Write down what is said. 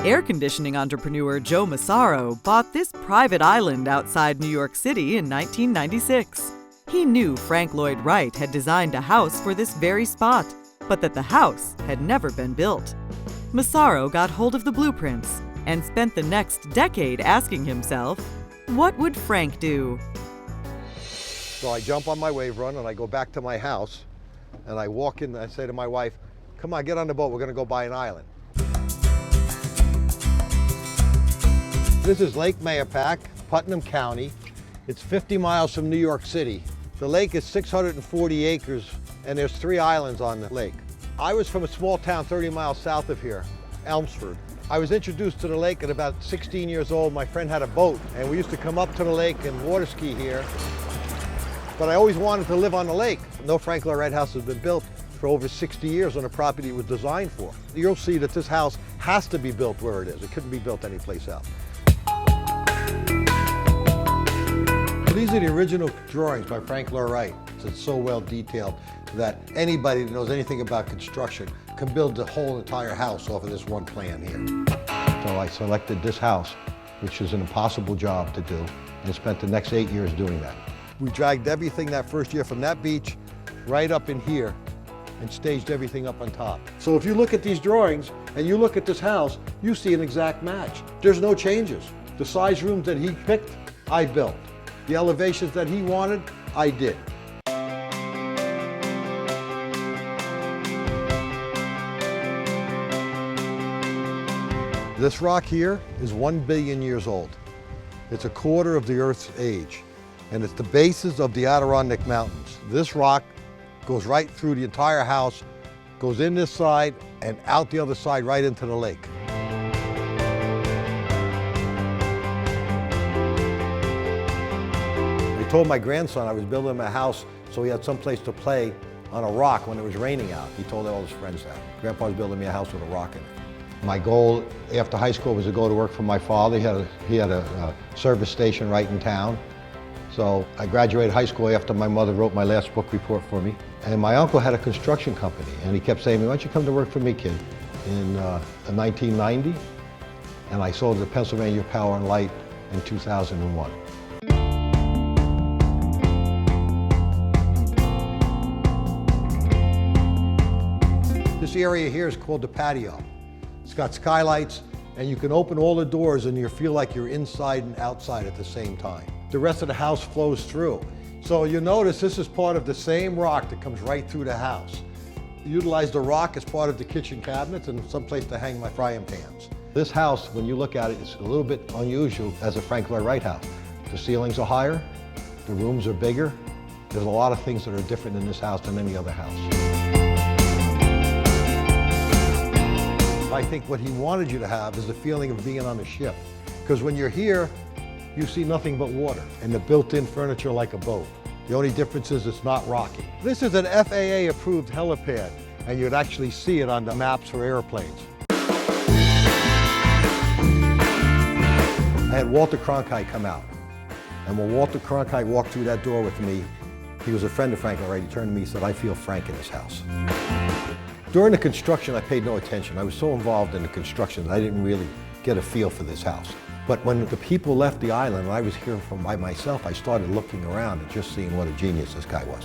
Air conditioning entrepreneur Joe Massaro bought this private island outside New York City in 1996. He knew Frank Lloyd Wright had designed a house for this very spot, but that the house had never been built. Massaro got hold of the blueprints and spent the next decade asking himself, what would Frank do? So I jump on my wave run and I go back to my house and I walk in and I say to my wife, come on, get on the boat, we're gonna go buy an island. This is Lake Mahopac, Putnam County. It's 50 miles from New York City. The lake is 640 acres and there's 3 islands on the lake. I was from a small town 30 miles south of here, Elmsford. I was introduced to the lake at about 16 years old. My friend had a boat and we used to come up to the lake and water ski here. But I always wanted to live on the lake. No Frank Lloyd Wright house has been built for over 60 years on a property it was designed for. You'll see that this house has to be built where it is. It couldn't be built anyplace else. These are the original drawings by Frank Lloyd Wright. It's so well detailed that anybody that knows anything about construction can build the whole entire house off of this one plan here. So I selected this house, which is an impossible job to do, and spent the next 8 years doing that. We dragged everything that first year from that beach right up in here and staged everything up on top. So if you look at these drawings and you look at this house, you see an exact match. There's no changes. The size rooms that he picked, I built. The elevations that he wanted, I did. This rock here is 1 billion years old. It's a quarter of the Earth's age, and it's the bases of the Adirondack Mountains. This rock goes right through the entire house, goes in this side and out the other side right into the lake. I told my grandson I was building him a house so he had some place to play on a rock when it was raining out. He told all his friends that. Grandpa was building me a house with a rock in it. My goal after high school was to go to work for my father. He had a service station right in town. So I graduated high school after my mother wrote my last book report for me. And my uncle had a construction company and he kept saying, why don't you come to work for me, kid? In 1990, and I sold to Pennsylvania Power and Light in 2001. This area here is called the patio. It's got skylights and you can open all the doors and you feel like you're inside and outside at the same time. The rest of the house flows through. So you notice this is part of the same rock that comes right through the house. Utilize the rock as part of the kitchen cabinets and some place to hang my frying pans. This house, when you look at it, it's a little bit unusual as a Frank Lloyd Wright house. The ceilings are higher, the rooms are bigger. There's a lot of things that are different in this house than any other house. I think what he wanted you to have is the feeling of being on a ship. Because when you're here, you see nothing but water and the built-in furniture like a boat. The only difference is it's not rocky. This is an FAA-approved helipad, and you'd actually see it on the maps for airplanes. I had Walter Cronkite come out, and when Walter Cronkite walked through that door with me, he was a friend of Frank Lloyd Wright. He turned to me and said, I feel Frank in this house. During the construction, I paid no attention. I was so involved in the construction that I didn't really get a feel for this house. But when the people left the island and I was here by myself, I started looking around and just seeing what a genius this guy was.